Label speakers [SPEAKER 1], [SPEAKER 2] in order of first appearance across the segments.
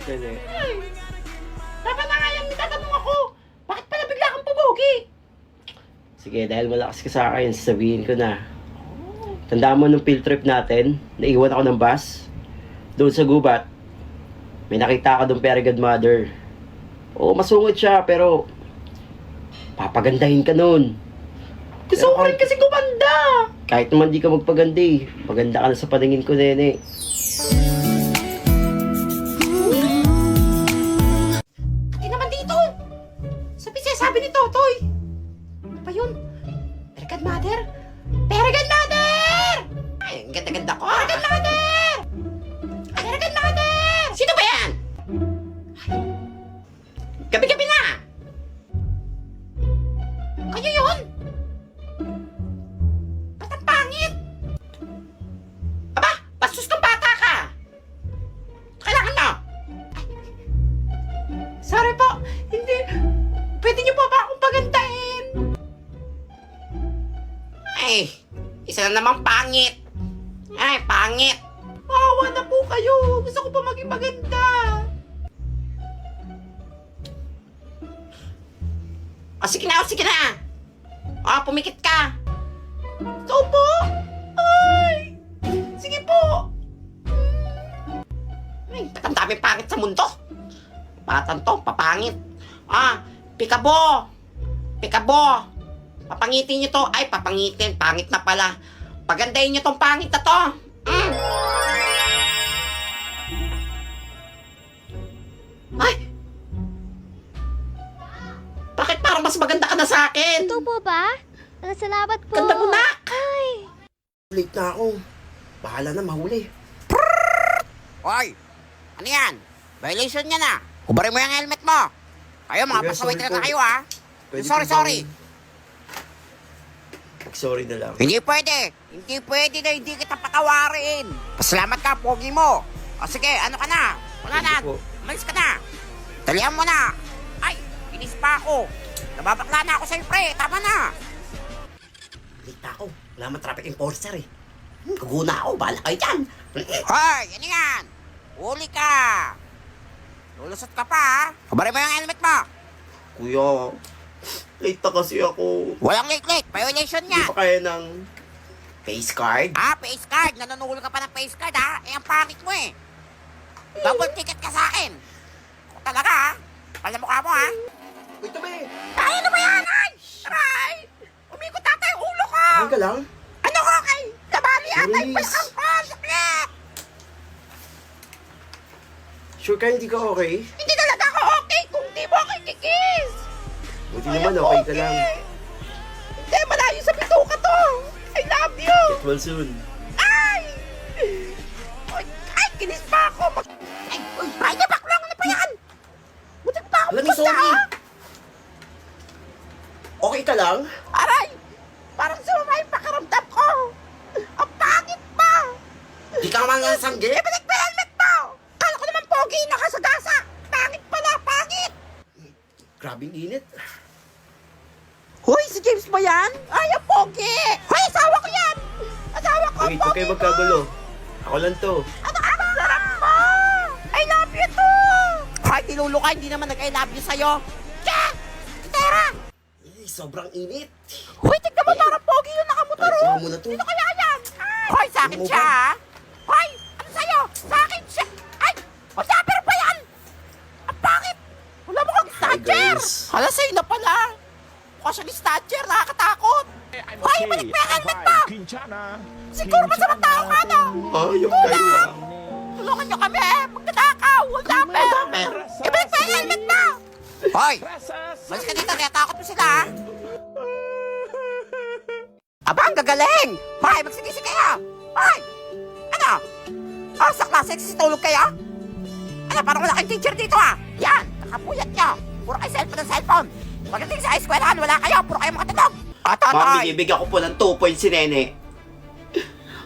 [SPEAKER 1] Nene.
[SPEAKER 2] Ay, dapat na nga yan, tatanong ako. Bakit pala bigla kang pumogi?
[SPEAKER 1] Sige, dahil malakas ka sa akin, sabihin ko na. Tandaan mo nung field trip natin, naiwan ako ng bus. Doon sa gubat, may nakita ako doon fairy godmother. Oo, masungit siya, pero papagandahin ka nun.
[SPEAKER 2] Gusto ko rin kasi gumanda.
[SPEAKER 1] Kahit naman di ka magpagandi, maganda ka na sa paningin ko, Nene.
[SPEAKER 2] Hindi naman dito. Sabi ni Totoy. Ano ba yun? Peregrine Mother? Peregrine Mother! Ay, ang ganda-ganda ko. Peregrine Mother! Peregrine Mother! Sino ba yan? Gabi-gabi na! Kayo yun? Ba't ang pangit? Aba, bastos kang bata ka! Kailangan mo! Sorry po, hindi. Pwede niyo po ba akong pagandahin? Ay, isa na namang pangit. Ay, pangit. Maawa na po kayo. Gusto ko pa maging maganda. O, sige na, o, sige na. O, pumikit ka. Ikaw po? Ay, sige po. Ay, ba't ang daming pangit sa mundo? Batan to, papangit. Ah, pikabo. Pikabo. Papangitin nyo to. Ay, papangitin. Pangit na pala. Pagandahin nyo tong pangit na to. Ay! Bakit parang mas maganda ka na sa akin?
[SPEAKER 3] Ito po ba? Salamat po.
[SPEAKER 2] Ganda mo na!
[SPEAKER 3] Ay!
[SPEAKER 1] Late na ako. Bahala na mahuli.
[SPEAKER 4] Hoy! Ano yan? Violation niya na. Hubarin mo yung helmet mo. Kayo mga
[SPEAKER 1] Sige,
[SPEAKER 4] pasaway
[SPEAKER 1] sorry
[SPEAKER 4] talaga
[SPEAKER 1] po.
[SPEAKER 4] kayo ha.
[SPEAKER 1] Pwede
[SPEAKER 4] Sorry,
[SPEAKER 1] po
[SPEAKER 4] sorry.
[SPEAKER 1] Sorry na lang.
[SPEAKER 4] Hindi pwede. Hindi pwede na hindi kita patawarin. Pasalamat ka, pogi mo. O sige, ano ka na? Wala na.
[SPEAKER 1] Sige po.
[SPEAKER 4] Umalis ka na. Talihan mo na. Ay, inis pa ako. Nababakla na ako sa'yo, pre. Tama na.
[SPEAKER 2] Late na ako. Wala man traffic enforcer eh. Kaguna ako. Bahala kayo dyan.
[SPEAKER 4] Hoy, ano yan? Huli ka. Lulusot ka pa ha. Hubarin mo yung helmet mo.
[SPEAKER 1] Kuya, late na kasi ako.
[SPEAKER 4] Walang late-late. Violation
[SPEAKER 1] Hindi
[SPEAKER 4] niya.
[SPEAKER 1] pa kaya ng face card?
[SPEAKER 4] Ah, face card. Nanunuhol ka pa ng face card, ha? Eh, ang pangit mo, eh. Double ticket ka sa akin. Ako talaga, ha? Pala mukha mo, ha?
[SPEAKER 1] Uy, tabi!
[SPEAKER 4] Ay, ano ba yan? Ay! Aray! Umikot ata yung ulo ko!
[SPEAKER 1] Ay ka lang?
[SPEAKER 4] Ano ko kay? Nabali ata yung
[SPEAKER 1] Maurice.
[SPEAKER 4] palakang ko! Sakit!
[SPEAKER 1] Sure ka hindi ka okay?
[SPEAKER 4] Hindi talaga ako okay kung di mo ako kikis!
[SPEAKER 1] Buti naman okay ka lang.
[SPEAKER 4] Hindi, malayo sa bituka to! I love you!
[SPEAKER 1] Get well soon.
[SPEAKER 4] Ay! Ay, kinis pa ako! Ay, uy, ay, nabaklang na pa yan! Butik pa ako
[SPEAKER 1] Alam mo,
[SPEAKER 4] pupunta,
[SPEAKER 1] sorry.
[SPEAKER 4] ha?
[SPEAKER 1] Okay ka lang?
[SPEAKER 4] Aray! Parang sumama yung pakaramdam ko! Ang pangit pa!
[SPEAKER 2] Di ka man nga sanggi.
[SPEAKER 4] Ibalik mo yung helmet mo! Kala ko naman pogi, nakasagasa! Pangit pala, pangit!
[SPEAKER 1] Grabing init.
[SPEAKER 4] Hoy, si James ba yan? Ay, ang pogi! Hoy, asawa ko yan! Asawa ko,
[SPEAKER 1] Wait,
[SPEAKER 4] ang
[SPEAKER 1] huwag
[SPEAKER 4] pogi
[SPEAKER 1] kayo
[SPEAKER 4] mo!
[SPEAKER 1] magkagulo. Ako lang to.
[SPEAKER 4] Ano ka? Ang sarap mo! I love you too! Hoy, tinuluka, hindi naman nag-I love you sa'yo! Tiyan! Tera!
[SPEAKER 1] Eh, sobrang init.
[SPEAKER 4] Hoy, tignan mo, parang pogi yung nakamotor!
[SPEAKER 1] Ay,
[SPEAKER 4] oh.
[SPEAKER 1] saka mo na to.
[SPEAKER 4] Sino kaya yan? Hoy, sa akin
[SPEAKER 1] Ano
[SPEAKER 4] siya,
[SPEAKER 1] ba?
[SPEAKER 4] ha? Hoy, ano sa'yo? Sa akin siya! Ay! O, sapper ba yan? Ang pangit! Wala mo kang snatcher!
[SPEAKER 1] guys.
[SPEAKER 4] Hala, sa'yo na pala! Mukha siya ni snatcher, nakakatakot! Hoy, balik mo yung helmet mo! Siguro masarap tao ka, no?
[SPEAKER 1] Ayok kayo ah.
[SPEAKER 4] Tulungan nyo kami! Magdadakaw! Sapper! Ibalik mo yung helmet mo! Hoy! Malis ka dito, natakot mo sila, ha? Aba, ang gagaling! Hoy, magsigisi kayo! Hoy! Ano? Oh, sa klase, tulog kayo? Ano, parang wala kayong teacher dito, ha? Yan, nakapuyat nyo. Puro kayo cellphone ng cellphone. Pagdating sa eskwelahan, wala kayo. Puro kayo makatulog.
[SPEAKER 2] Ma'am,
[SPEAKER 4] Totoy!
[SPEAKER 2] binibigyan ko po ng 2 points si Nene.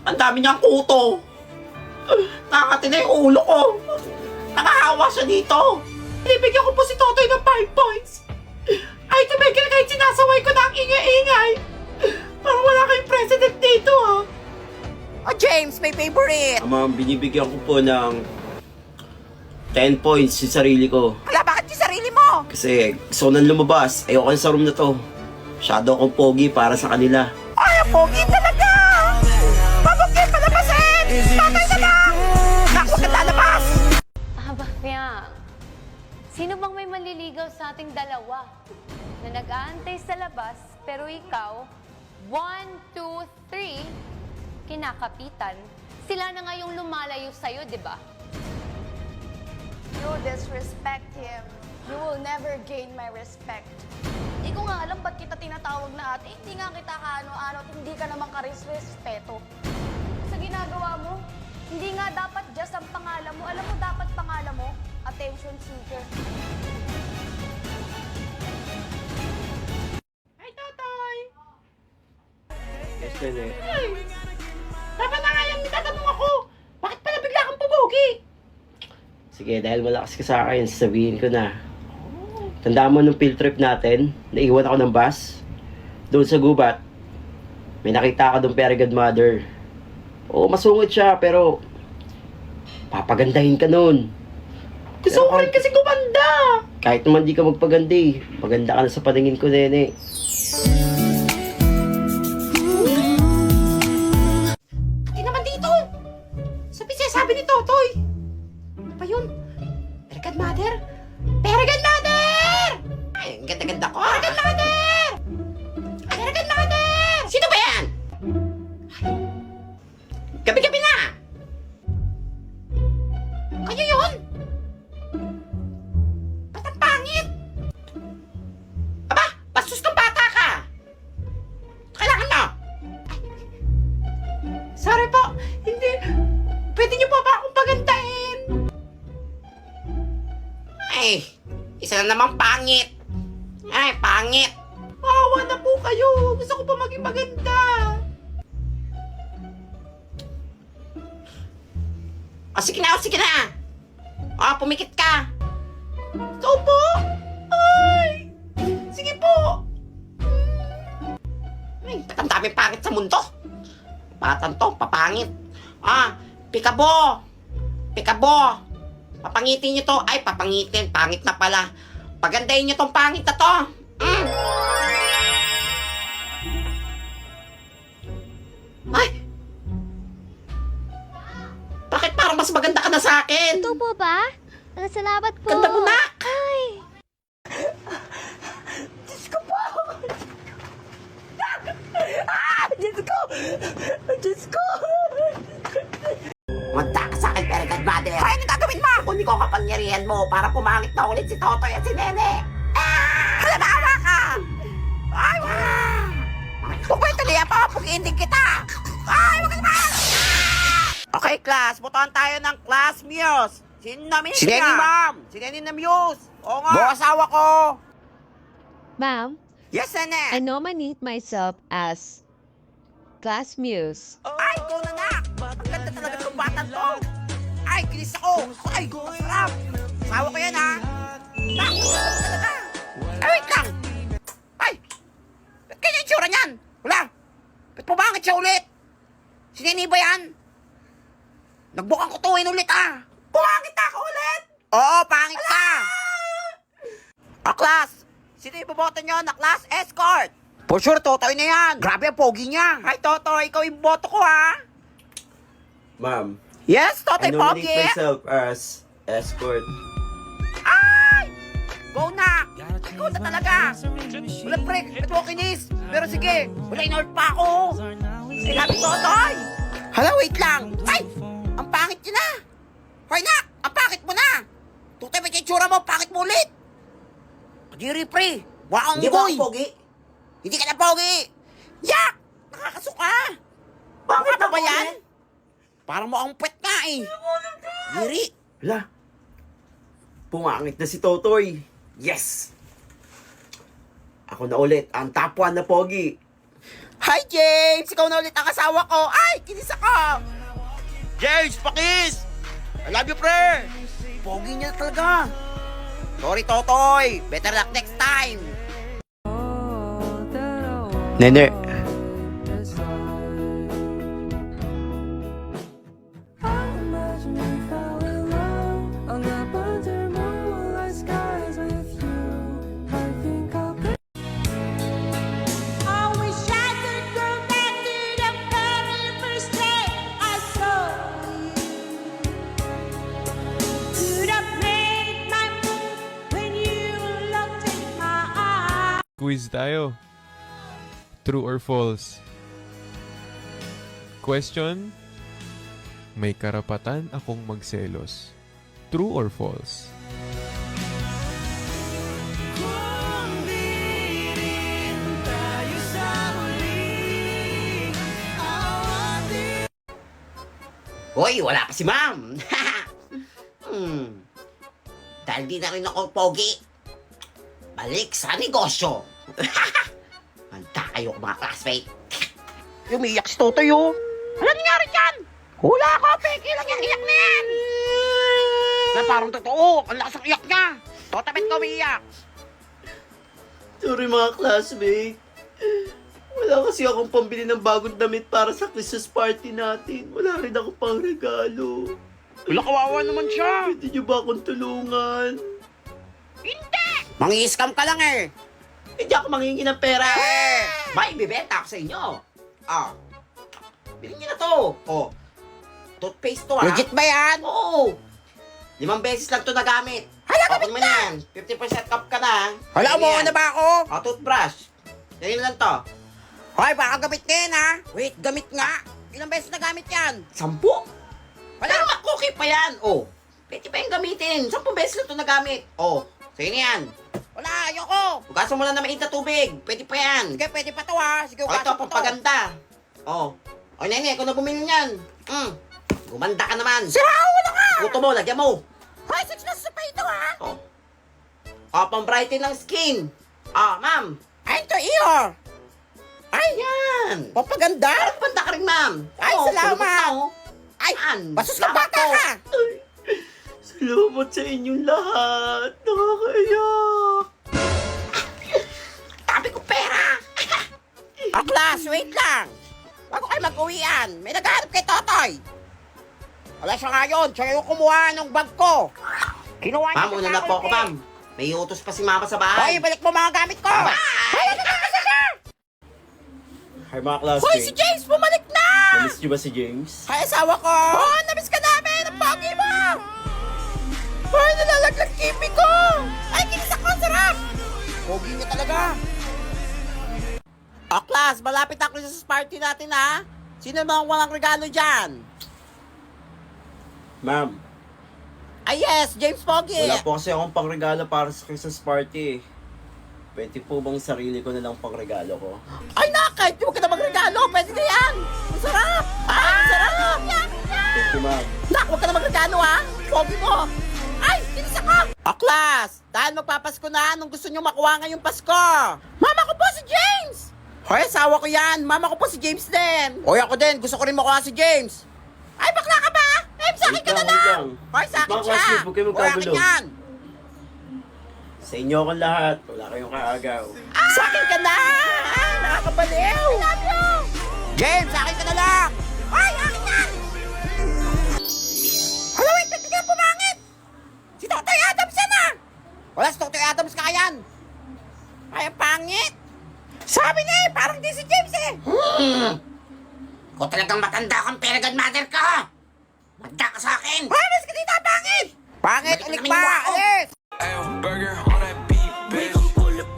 [SPEAKER 2] Ang dami niyang kuto. Nakakati na yung ulo ko. Nakahawa siya dito. Binibigyan ko po si Totoy ng 5 points. Ay, tumigil kahit sinasaway ko na ang ingay-ingay. Parang wala kayong president dito, ha?
[SPEAKER 4] Oh, James, may favorite.
[SPEAKER 1] Ma'am, binibigyan ko po ng 10 points yung sarili ko.
[SPEAKER 4] Wala, bakit yung sarili mo?
[SPEAKER 1] Kasi gusto ko nang lumabas. Ayoko na sa room na to. Masyado akong pogi para sa kanila.
[SPEAKER 4] Ay, ang pogi talaga! Babag kayo palabasin! Patay na lang! Naku, huwag ka lalabas!
[SPEAKER 5] Fiang, sino bang may manliligaw sa ating dalawa na nag-aantay sa labas pero ikaw, 1, 2, 3, kinakapitan, sila na nga yung lumalayo sa'yo, di ba?
[SPEAKER 6] You disrespect him. You will never gain my respect. Hindi ko nga alam ba't kita tinatawag na ate. Hindi nga kita kaano-ano at hindi ka naman karis-respeto. Sa ginagawa mo, hindi nga dapat just ang pangalan mo. Alam mo, dapat pangalan mo, attention seeker.
[SPEAKER 2] Ay, Totoy!
[SPEAKER 1] Yes, Nene.
[SPEAKER 2] Dapat na nga yan, nitatanong ako. Bakit pala bigla kang pumogi?
[SPEAKER 1] Sige, dahil malakas ka sa akin, sabihin ko na. Tandaan mo nung field trip natin, naiwan ako ng bus. Doon sa gubat, may nakita ako doon fairy godmother. Oo, masungit siya, pero papagandahin ka nun.
[SPEAKER 2] Gusto ko rin kasi gumanda.
[SPEAKER 1] Kahit naman di ka magpagandi, maganda ka na sa paningin ko, Nene.
[SPEAKER 2] Hindi naman dito. Sabi ni Totoy. Ano ba yun? Peregrine Mother? Peregrine Mother!
[SPEAKER 4] Ay, ang ganda-ganda ko!
[SPEAKER 2] Peregrine Mother! Peregrine Mother!
[SPEAKER 4] Sino ba yan? Gabi-gabi na!
[SPEAKER 2] Kayo yun? Ba't ang pangit?
[SPEAKER 4] Aba, bastos kang bata ka! Kailangan mo!
[SPEAKER 2] Sorry po, hindi. Pwede niyo pa ba akong pagandahin?
[SPEAKER 4] Ay, isa na namang pangit! Ay, pangit!
[SPEAKER 2] Maawa na po kayo. Gusto ko pa maging maganda.
[SPEAKER 4] O, sige na, o, sige na! O, pumikit ka!
[SPEAKER 2] Ikaw po? Ay! Sige po.
[SPEAKER 4] Ay, ba't ang daming pangit sa mundo? Batan to, papangit. Ah, pikabo! Pikabo! Papangitin nyo to. Ay, papangitin. Pangit na pala. Pagandahin nyo tong pangit na to. Ay! Bakit parang mas maganda ka na sa akin?
[SPEAKER 3] Ito po ba? Salamat po.
[SPEAKER 4] Ganda mo na!
[SPEAKER 3] Ay,
[SPEAKER 4] Manda ka sa akin, Peregrine Mother. Ay, anong gagawin mo? Kunin ko ang kapangyarihan mo para pumangit na ulit si Totoy at si Nene. Hala, maawa ka! Ay, wah! Huwag mo ituloy pa, pag-ending kita! Ay, wag ka naman! Okay, class. Butuhan tayo ng class muse. Sino namin? Si Nene, ma'am. Si Nene na muse. Oo nga. Buong asawa ko.
[SPEAKER 7] Ma'am,
[SPEAKER 4] Yes,
[SPEAKER 7] I
[SPEAKER 4] Nene.
[SPEAKER 7] nominate myself as class muse.
[SPEAKER 4] Ay, ikaw na na! Ang ganda talaga ng batang to! Ay, kinis ako! Ay, sarap! Asawa ko yan, ha? Ah, talaga! Ay, wait lang! Ay! Ba't kanya yung tsura niyan? Wala! Ba't pabangit siya ulit? Si Nene ba yan? Nagbukang kutuin ulit, ah! Pumangit ako ulit! Oo, pangit ka! O, class! Sino iboboto nyo na class escort? For sure, Totoy na yan! Grabe ang pogi niya! Ay, Totoy, ikaw yung boto ko, ha?
[SPEAKER 1] Ma'am,
[SPEAKER 4] Yes,
[SPEAKER 1] I
[SPEAKER 4] Totoy
[SPEAKER 1] nominate
[SPEAKER 4] Pogi!
[SPEAKER 1] myself as escort.
[SPEAKER 4] Ay! Go na! Ikaw na talaga! Wala pre, ito ako kinis. Pero sige, wala in-ord pa ako. I love you, Totoy! Hala, wait lang! Ay! Ang pangit niya na! Hoy na! Ang pangit mo na! Totoy, may kitsura mo, pangit mo ulit! Kadiri pre! Waang
[SPEAKER 2] Hindi ba
[SPEAKER 4] boy!
[SPEAKER 2] ako pogi?
[SPEAKER 4] Hindi ka na pogi! Yak! Nakakasuka! Pangit na ba yan? Parang mo ang pet nga eh! Diri!
[SPEAKER 1] Hala, pumangit na si Totoy. Yes! Ako na ulit, ang top 1 na pogi.
[SPEAKER 4] Hi, James! Ikaw na ulit ang asawa ko! Ay! Kinis ako!
[SPEAKER 2] James, pakis! I love you, pre!
[SPEAKER 4] Pogi niya talaga! Sorry, Totoy! Better luck next time!
[SPEAKER 1] Nene,
[SPEAKER 8] Imagine we fell in love on the quiz tayo. True or false? Question: may karapatan akong magselos. True or false?
[SPEAKER 2] Hoy, wala pa si ma'am. Dahil di na rin ako pogi. Balik sa negosyo. Manda kayo mga classmate.
[SPEAKER 4] Umiiyak si Totoy, oh. Ano nangyari dyan? Hula ako, Peki lang yung iyak na yan. Na parang totoo, ang lakas ng iyak niya. Totabit ko umiiyak.
[SPEAKER 1] Sorry mga classmate. Wala kasi akong pambili ng bagong damit para sa Christmas party natin. Wala rin ako pang regalo.
[SPEAKER 4] Wala, kawawa naman siya.
[SPEAKER 1] Pwede niyo ba akong tulungan?
[SPEAKER 4] Mangi-scam ka lang eh.
[SPEAKER 2] Hindi ako manghingi ng pera. May bibenta ako sa inyo. Bilhin niyo na to. Toothpaste to
[SPEAKER 4] Legit ba yan?
[SPEAKER 2] Oo. 5 beses lang to nagamit.
[SPEAKER 4] Hala,
[SPEAKER 2] Open mo na yan. 50% off ka na.
[SPEAKER 4] Hala, umuha na ba ako?
[SPEAKER 2] Toothbrush. Ganyan lang to.
[SPEAKER 4] Hoy, baka gamit na yan, ha? Wait, gamit nga. Ilang beses na gamit yan?
[SPEAKER 2] 10? Wala, okay pa yan. Pwede pa yung gamitin. 10 beses lang to nagamit. Sa'yo na yan.
[SPEAKER 4] Wala, ayoko.
[SPEAKER 2] Hugasan mo lang na mainit na tubig. Pwede pa yan.
[SPEAKER 4] Sige, pwede pa to, ha? Sige,
[SPEAKER 2] Ito,
[SPEAKER 4] ugasan ko to.
[SPEAKER 2] pampaganda. Nene, ikaw na bumili niyan. Gumanda ka naman.
[SPEAKER 4] Sira, wala ka.
[SPEAKER 2] Puto mo, lagyan mo.
[SPEAKER 4] Hoy, 6 pesos pa ito, ha?
[SPEAKER 2] Pang-brighten ng skin. Ma'am.
[SPEAKER 4] Ay, ito, iyo. Ay,
[SPEAKER 2] Yan.
[SPEAKER 4] papaganda.
[SPEAKER 2] Parang banda ka rin, ma'am.
[SPEAKER 4] Ay, salamat.
[SPEAKER 2] kulubot na, oh.
[SPEAKER 4] Ay,
[SPEAKER 2] Yan.
[SPEAKER 4] basos ka
[SPEAKER 2] Salamat
[SPEAKER 4] bata
[SPEAKER 2] po.
[SPEAKER 4] ka.
[SPEAKER 1] Salamat sa inyong lahat. Nakakaiyak.
[SPEAKER 2] Tabi ko pera.
[SPEAKER 4] Aklas, wait lang. Bago kayo mag-uwian, may naghahanap kay Totoy. Wala siya ngayon, siya yung kumuha ng bag ko. Kinuha niya
[SPEAKER 2] Ma'am, una na po ako, ma'am. May utos pa si mama sa
[SPEAKER 4] Hoy,
[SPEAKER 2] bahay.
[SPEAKER 4] balik mo mga gamit ko.
[SPEAKER 2] Bye.
[SPEAKER 4] Hoy, ano na kasi siya?
[SPEAKER 1] Hi mga
[SPEAKER 4] Hoy, si
[SPEAKER 1] classmate.
[SPEAKER 4] James, bumalik na!
[SPEAKER 1] Namiss niyo ba si James?
[SPEAKER 4] Hay, asawa ko! Oh, namiss ka namin! Ang pogi mo! Hoy, nalalaglag kimi ko! Ay, kinisak ko, sarap! Pogi niya talaga! O, class, malapit ang Christmas party natin, ha? Sino naman walang regalo dyan?
[SPEAKER 1] Ma'am,
[SPEAKER 4] Ay, yes, James Pogi!
[SPEAKER 1] wala po kasi akong pangregalo para sa Christmas party. Pwede po bang sarili ko na lang pangregalo ko?
[SPEAKER 4] Ay, nakay! Huwag ka na magregalo! Pwede na yan! Ang sarap! Ay, ang sarap!
[SPEAKER 1] Thank you, ma'am.
[SPEAKER 4] Nak, huwag ka na magregalo, ha? Pogi mo! Ay, kinisak ko! O, class, dahil magpapasko na, anong gusto nyo makuha ngayong Pasko? Mama ko po si James! Hoy, asawa ko yan. Mama ko po si James din. Hoy, ako din. Gusto ko rin makuha si James. Ay, bakla ka ba? Eh, sa akin
[SPEAKER 1] Wait
[SPEAKER 4] ka na
[SPEAKER 1] lang, wait
[SPEAKER 4] lang.
[SPEAKER 1] lang.
[SPEAKER 4] Hoy, sa akin
[SPEAKER 1] Mga
[SPEAKER 4] siya.
[SPEAKER 1] classmates, huwag kayo
[SPEAKER 4] Hoy, akin
[SPEAKER 1] magkagulo.
[SPEAKER 4] yan.
[SPEAKER 1] Sa inyo akong lahat. Wala kayong kaagaw.
[SPEAKER 4] Sa akin ka na. Nakakabaliw. I love you. James, sa akin ka na lang. Hoy, akin yan. Hala, wait, ba't bigla pumangit? Si Totoy Adams yan, ah. Wala, si Totoy Adams ka yan. Ay, ang pangit. Sabi niya eh, parang di si James eh.
[SPEAKER 2] Kung talagang matanda kang pera godmother ka. Magda ka sa akin.
[SPEAKER 4] Hoy, mas ka dito, pangit. Pangit,
[SPEAKER 2] Balik
[SPEAKER 4] ulit
[SPEAKER 2] namin
[SPEAKER 4] pa,
[SPEAKER 2] yung wako.
[SPEAKER 4] alis.
[SPEAKER 9] Burger on that beat, bitch.
[SPEAKER 10] Pull up,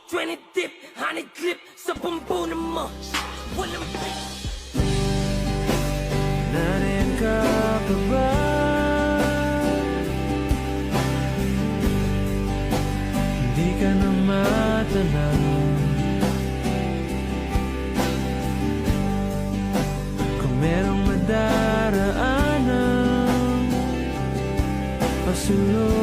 [SPEAKER 10] 20 dip, 100 clip, sa pampunan mo. Walang
[SPEAKER 9] Nariyan ka pa ba? Hindi ka na matanaw. Kung merong madaraanan, pasulong